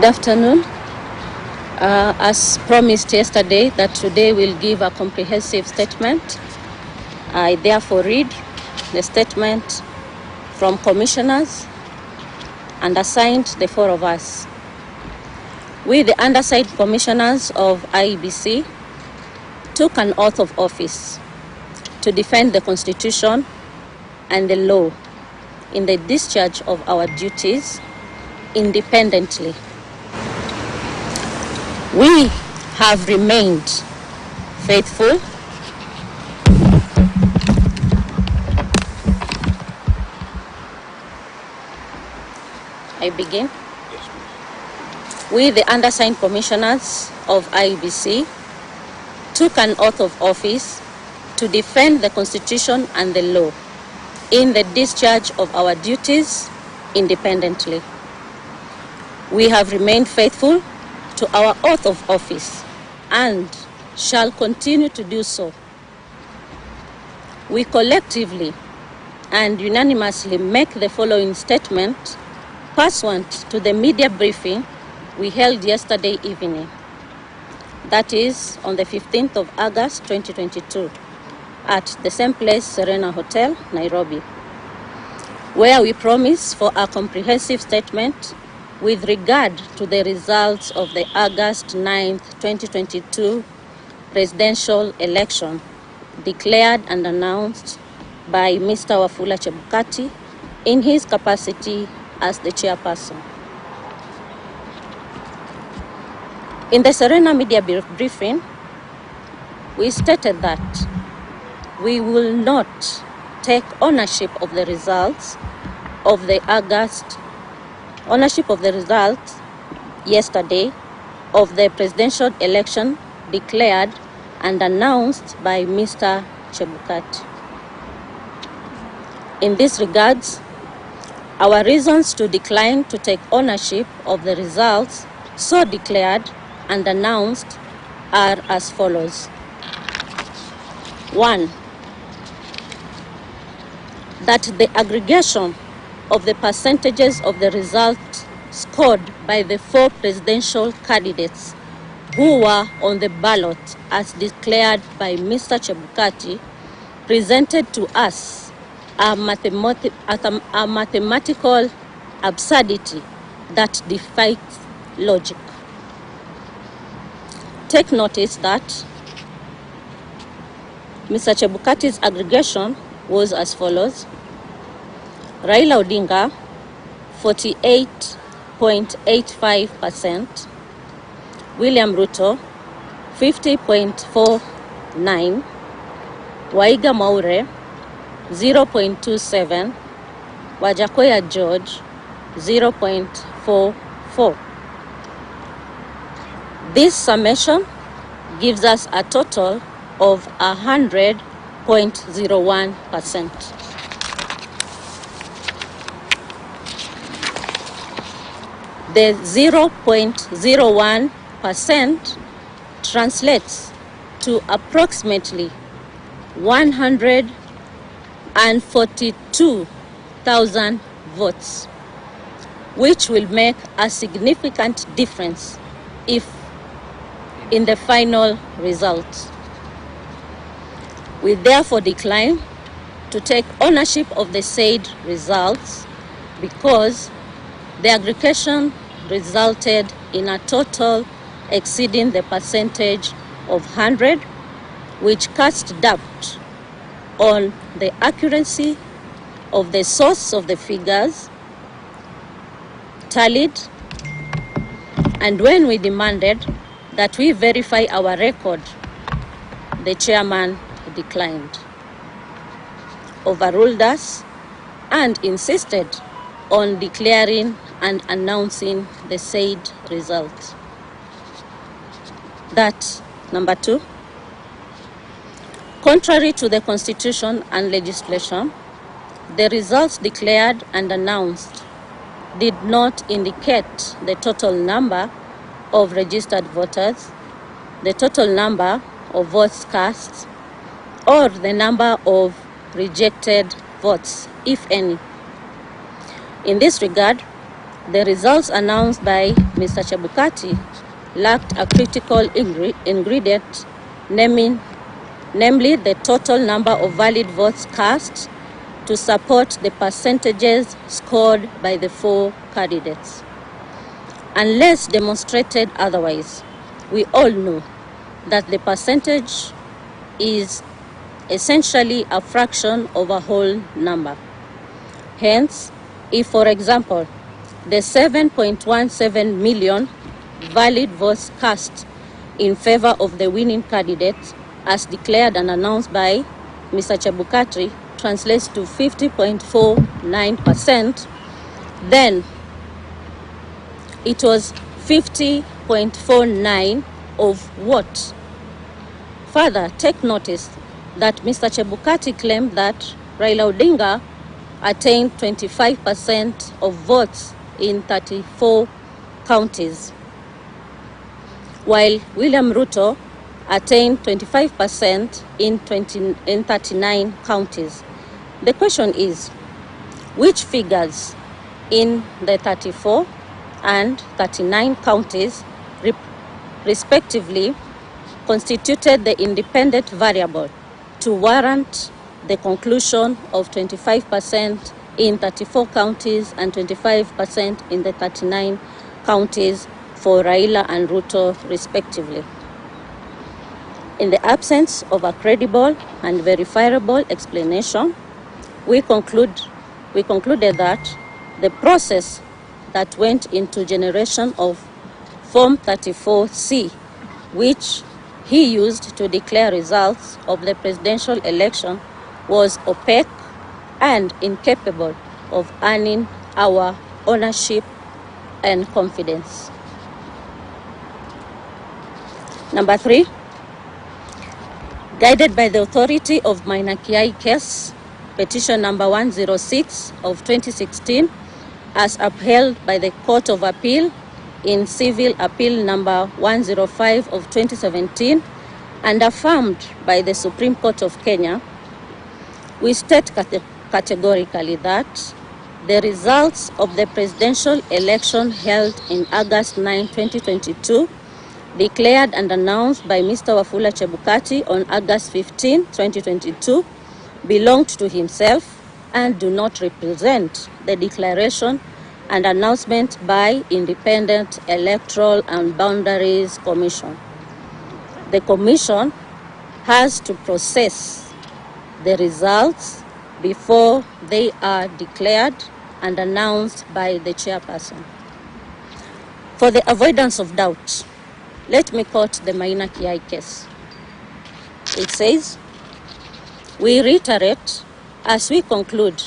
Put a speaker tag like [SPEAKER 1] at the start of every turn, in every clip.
[SPEAKER 1] Good afternoon. As promised yesterday that today we'll give a comprehensive statement, I therefore read the statement from commissioners and assigned the four of us. We, the undersigned commissioners of IEBC, took an oath of office to defend the Constitution and the law in the discharge of our duties independently. We have remained faithful I begin.
[SPEAKER 2] Yes, please.
[SPEAKER 1] We, the undersigned commissioners of IEBC, took an oath of office to defend the Constitution and the law in the discharge of our duties independently. We have remained faithful to our oath of office and shall continue to do so. We collectively and unanimously make the following statement pursuant to the media briefing we held yesterday evening. That is on the 15th of August 2022 at the same place, Serena Hotel, Nairobi, where we promise for a comprehensive statement with regard to the results of the August 9th, 2022 presidential election declared and announced by Mr. Wafula Chebukati in his capacity as the chairperson. In the Serena media briefing, we stated that we will not take ownership of the results of the results yesterday of the presidential election declared and announced by Mr. Chebukati. In this regards, our reasons to decline to take ownership of the results so declared and announced are as follows. 1. That the aggregation of the percentages of the results scored by the four presidential candidates who were on the ballot as declared by Mr. Chebukati presented to us a mathematical absurdity that defies logic. Take notice that Mr. Chebukati's aggregation was as follows. Raila Odinga, 48.85%. William Ruto, 50.49%. Waiga Maure, 0.27%. Wajakoya George, 0.44%. This summation gives us a total of 100.01%. The 0.01% translates to approximately 142,000 votes, which will make a significant difference in the final results. We therefore decline to take ownership of the said results because the aggregation resulted in a total exceeding the percentage of 100, which cast doubt on the accuracy of the source of the figures tallied, and when we demanded that we verify our record, the chairman declined, overruled us, and insisted on declaring and announcing the said result. That, number 2, contrary to the Constitution and legislation, the results declared and announced did not indicate the total number of registered voters, the total number of votes cast, or the number of rejected votes, if any. In this regard, the results announced by Mr. Chebukati lacked a critical ingredient, namely the total number of valid votes cast to support the percentages scored by the 4 candidates. Unless demonstrated otherwise, we all know that the percentage is essentially a fraction of a whole number. Hence, if, for example, the 7.17 million valid votes cast in favor of the winning candidate, as declared and announced by Mr. Chebukati, translates to 50.49%, then it was 50.49 of what? Further, take notice that Mr. Chebukati claimed that Raila Odinga attained 25% of votes in 34 counties, while William Ruto attained 25% in 39 counties. The question is, which figures in the 34 and 39 counties respectively constituted the independent variable to warrant the conclusion of 25% in 34 counties and 25% in the 39 counties for Raila and Ruto respectively? In the absence of a credible and verifiable explanation, we concluded that the process that went into generation of Form 34C, which he used to declare results of the presidential election, was opaque and incapable of earning our ownership and confidence. Number 3, guided by the authority of Maina Kiai case, petition number 106 of 2016, as upheld by the Court of Appeal in Civil Appeal number 105 of 2017 and affirmed by the Supreme Court of Kenya, we state categorically that the results of the presidential election held in August 9, 2022, declared and announced by Mr. Wafula Chebukati on August 15, 2022, belonged to himself and do not represent the declaration and announcement by Independent Electoral and Boundaries Commission. The Commission has to process the results before they are declared and announced by the chairperson. For the avoidance of doubt, let me quote the Maina Kiai case. It says, "We reiterate as we conclude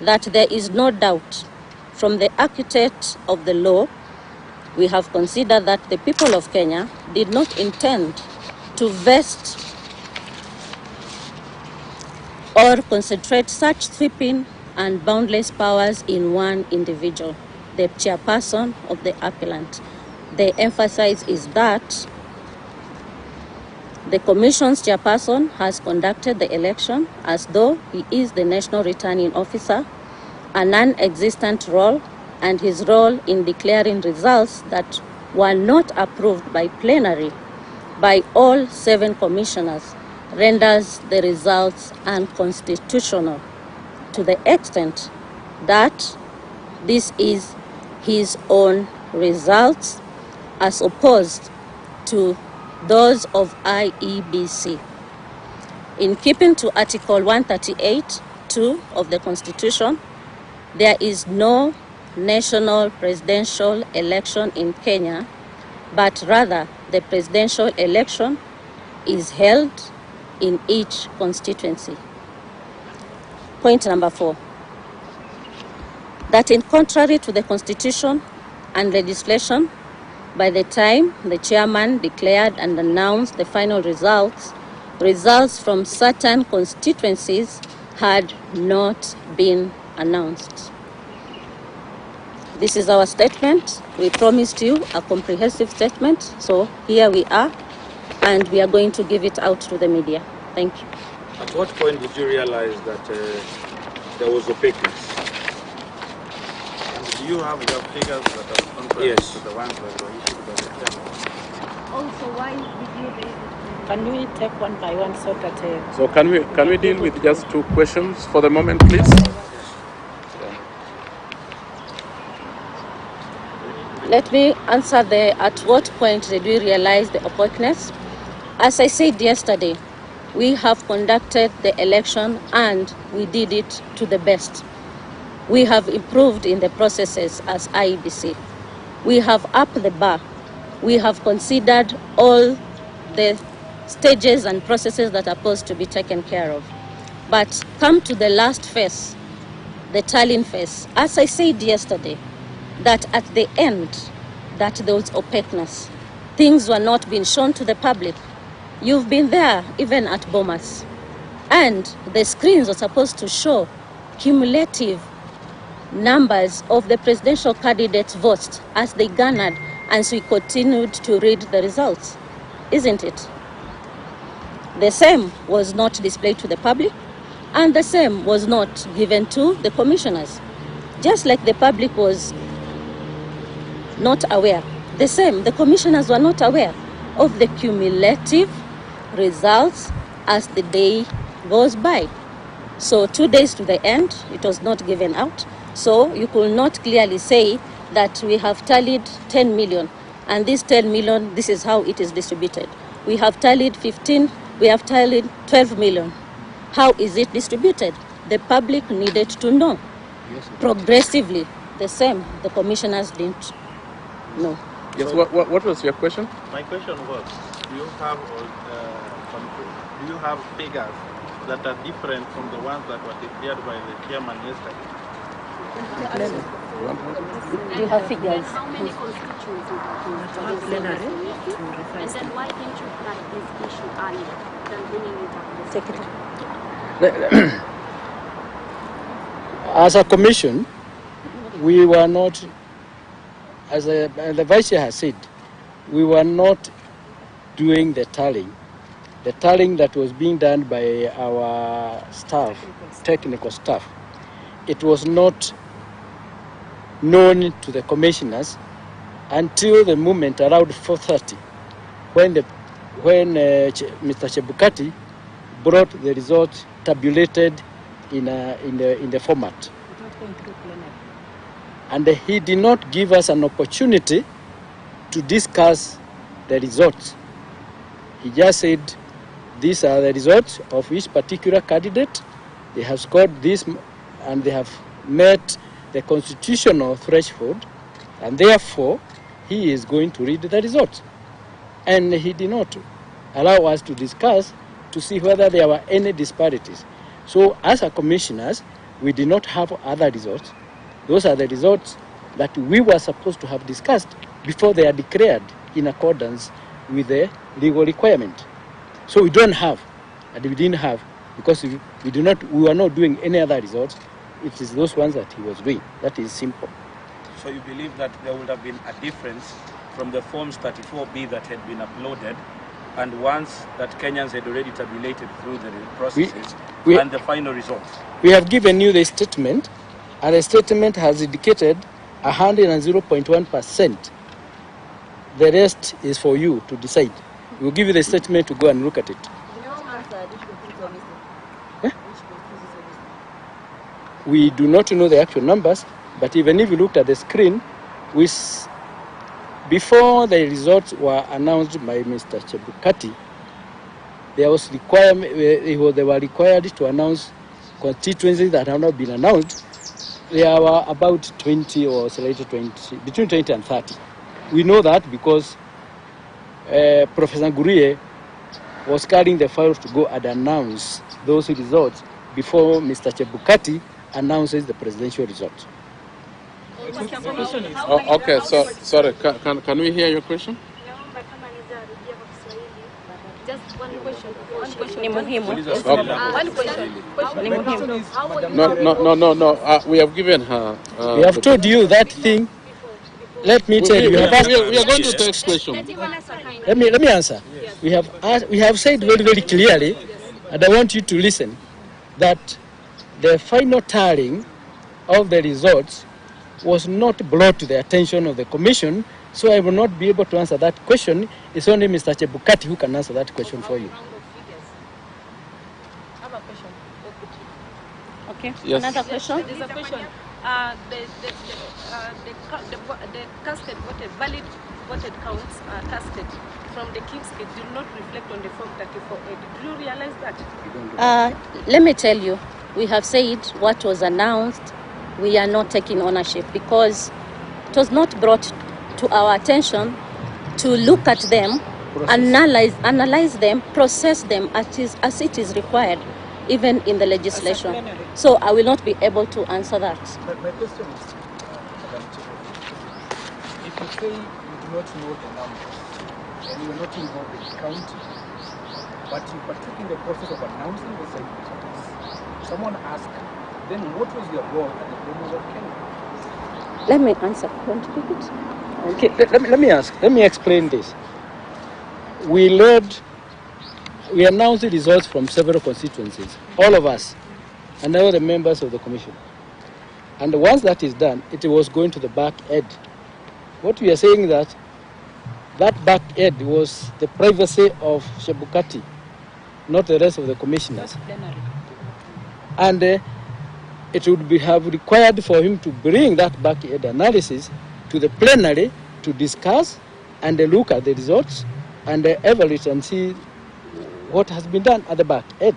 [SPEAKER 1] that there is no doubt from the architect of the law, we have considered that the people of Kenya did not intend to vest or concentrate such sweeping and boundless powers in one individual, the chairperson of the appellant. The emphasis is that the Commission's chairperson has conducted the election as though he is the National Returning Officer, a non-existent role, and his role in declaring results that were not approved by plenary by all 7 commissioners renders the results unconstitutional to the extent that this is his own results as opposed to those of IEBC. In keeping to Article 138(2) of the Constitution, there is no national presidential election in Kenya, but rather the presidential election is held in each constituency. Point number 4, that in contrary to the Constitution and legislation, by the time the chairman declared and announced the final results from certain constituencies had not been announced. This is our statement. We promised you a comprehensive statement, so here we are, and we are going to give it out to the media. Thank you.
[SPEAKER 2] At what point did you realize that there was opaqueness? And did Do you have the figures that are contrary
[SPEAKER 3] Yes.
[SPEAKER 2] to the ones that were issued by the chairman?
[SPEAKER 1] Also, why did you raise it?
[SPEAKER 4] Can we take one by one so that
[SPEAKER 3] So can we deal with just two questions for the moment, please?
[SPEAKER 1] Let me answer at what point did we realize the opaqueness? As I said yesterday, we have conducted the election and we did it to the best. We have improved in the processes as IEBC. We have upped the bar. We have considered all the stages and processes that are supposed to be taken care of. But come to the last phase, the tallying phase. As I said yesterday, that at the end, that there was opaqueness. Things were not being shown to the public. You've been there, even at Bomas. And the screens were supposed to show cumulative numbers of the presidential candidates' votes as they garnered, and so we continued to read the results, isn't it? The same was not displayed to the public, and the same was not given to the commissioners. Just like the public was not aware, the same, the commissioners were not aware of the cumulative results as the day goes by. So 2 days to the end, it was not given out. So you could not clearly say that we have tallied 10 million, and this 10 million, this is how it is distributed. We have tallied 15, we have tallied 12 million. How is it distributed? The public needed to know. Progressively, the same, the commissioners didn't know.
[SPEAKER 3] Yes, what was your question?
[SPEAKER 2] My question was, do you have figures that are different from the ones that were declared by the chairman yesterday?
[SPEAKER 1] Do you have figures?
[SPEAKER 5] How many constituencies are plenary? And then why didn't you flag this issue earlier than bringing it up?
[SPEAKER 1] Secretary.
[SPEAKER 6] As a commission, we were not, as the Vice Chair has said, we were not doing the tallying. The tallying that was being done by our staff, technical staff, it was not known to the commissioners until the moment around 4:30, when Mr. Chebukati brought the results tabulated in the format. And he did not give us an opportunity to discuss the results. He just said, these are the results of each particular candidate. They have scored this and they have met the constitutional threshold, and therefore he is going to read the results. And he did not allow us to discuss to see whether there were any disparities. So as a commissioners, we did not have other results. Those are the results that we were supposed to have discussed before they are declared in accordance with the legal requirement. So we don't have, and we didn't have, because we were not doing any other results. It is those ones that he was doing. That is simple.
[SPEAKER 3] So you believe that there would have been a difference from the forms 34B that had been uploaded and ones that Kenyans had already tabulated through the processes and the final results?
[SPEAKER 6] We have given you the statement, and the statement has indicated 100.1%. The rest is for you to decide. We'll give you the statement to go and look at it. We do not know the actual numbers, but even if you looked at the screen, before the results were announced by Mr. Chebukati, they were required to announce constituencies that have not been announced. There were about 20 or slightly 20, between 20 and 30. We know that because Professor Ngurie was carrying the files to go and announce those results before Mr. Chebukati announces the presidential results.
[SPEAKER 3] Oh, okay, so sorry, can we hear your question?
[SPEAKER 5] Just one question.
[SPEAKER 3] No. We have given her.
[SPEAKER 6] We have told you that thing. Let me tell you.
[SPEAKER 3] We are going to take question.
[SPEAKER 6] Let me answer. Yes. We have said very, very clearly, and I want you to listen, that the final tallying of the results was not brought to the attention of the commission, so I will not be able to answer that question. It's only Mr. Chebukati who can answer that question for you.
[SPEAKER 1] Okay.
[SPEAKER 7] Yes.
[SPEAKER 1] Another question?
[SPEAKER 4] There's a question. The casted voted, valid voted counts casted from the King's Gate do not reflect on the Form 34A. Do you realize that?
[SPEAKER 1] Let me tell you, we have said what was announced. We are not taking ownership because it was not brought to our attention to look at them, analyze them, process them as it is required, even in the legislation. So I will not be able to answer that.
[SPEAKER 8] But my question is, if you say you do not know the numbers and you are not involved in counting, but you partook in the process of announcing the same results, someone asked, then what was your role at the Government of Kenya?
[SPEAKER 1] Let me answer. Want to pick it?
[SPEAKER 6] Okay, let me explain this. We announced the results from several constituencies, all of us, and all the members of the commission. And once that is done, it was going to the back end. What we are saying that back end was the privacy of Chebukati, not the rest of the commissioners. And it would have required for him to bring that back end analysis to the plenary to discuss and look at the results and evaluate and see what has been done at the back end.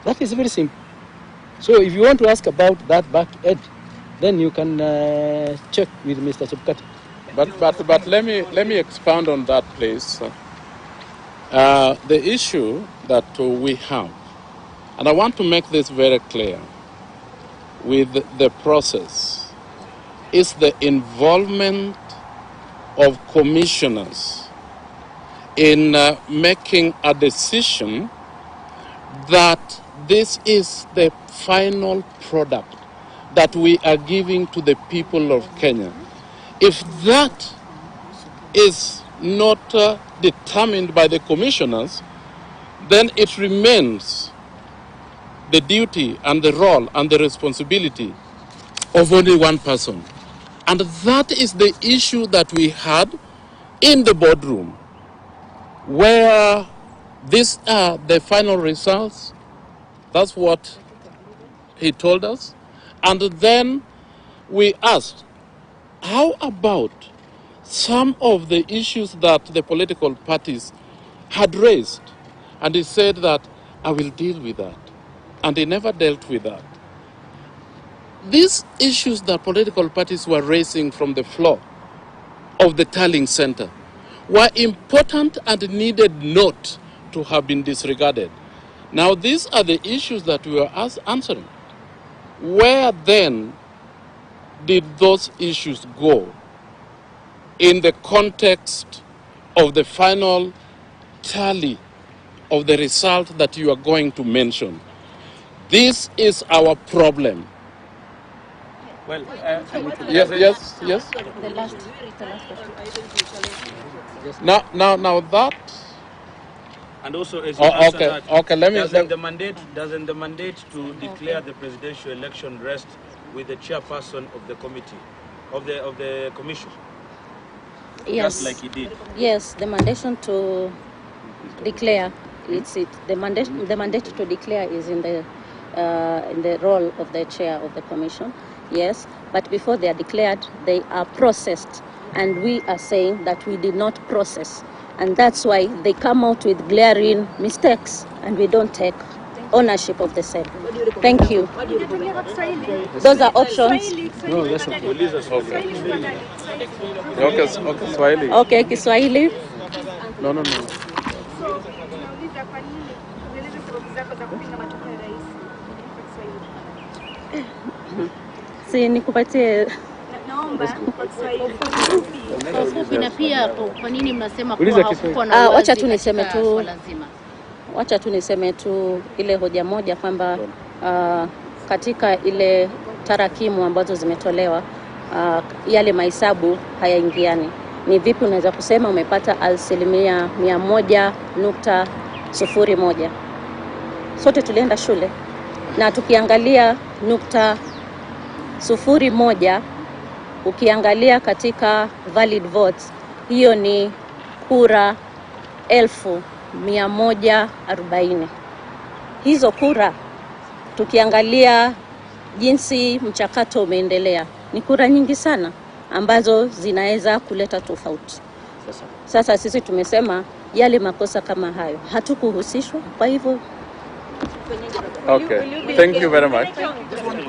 [SPEAKER 6] That is very simple. So if you want to ask about that back end, then you can check with Mr. Chebukati.
[SPEAKER 7] But let me expound on that, please. The issue that we have, and I want to make this very clear, with the process, is the involvement of commissioners in making a decision that this is the final product that we are giving to the people of Kenya. If that is not determined by the commissioners, then it remains the duty and the role and the responsibility of only one person. And that is the issue that we had in the boardroom, where these are the final results. That's what he told us. And then we asked, how about some of the issues that the political parties had raised? And he said that, I will deal with that. And he never dealt with that. These issues that political parties were raising from the floor of the tallying center were important and needed not to have been disregarded. Now, these are the issues that we were answering. Where then did those issues go in the context of the final tally of the result that you are going to mention? This is our problem.
[SPEAKER 3] Well,
[SPEAKER 7] Yes.
[SPEAKER 1] The last question.
[SPEAKER 7] Now that.
[SPEAKER 3] and also, as you answer that,
[SPEAKER 7] Okay.
[SPEAKER 3] doesn't the mandate to declare the presidential election rest with the chairperson of the committee, of the commission?
[SPEAKER 1] Yes.
[SPEAKER 3] Just like he did.
[SPEAKER 1] Yes, the mandation to declare. The mandate to declare is in the role of the chair of the commission. Yes, but before they are declared, they are processed, and we are saying that we did not process, and that's why they come out with glaring mistakes, and we don't take ownership of the same. Thank you. Those are options.
[SPEAKER 6] No, that's okay.
[SPEAKER 7] Okay, Swahili.
[SPEAKER 1] Okay, Kiswahili.
[SPEAKER 7] No.
[SPEAKER 1] Si nikupatie.
[SPEAKER 9] Na pia kwa nini mnasema kuwa hakukuwa na wazi?
[SPEAKER 1] Wacha tu niseme tu ile hoja moja kwamba katika ile tarakimu ambazo zimetolewa yale mahesabu hayaingiani. Ni vipi unaweza kusema umepata 100.01? Sote tulienda shule na tukiangalia 0.01 Ukiangalia katika valid votes, hiyo ni kura 1140. Hizo kura, tukiangalia jinsi mchakato umeendelea, ni kura nyingi sana ambazo zinaweza kuleta tofauti. Sasa sisi tumesema yale makosa kama hayo hatukuhusishwa, kwa hivyo
[SPEAKER 7] okay. Thank you very much.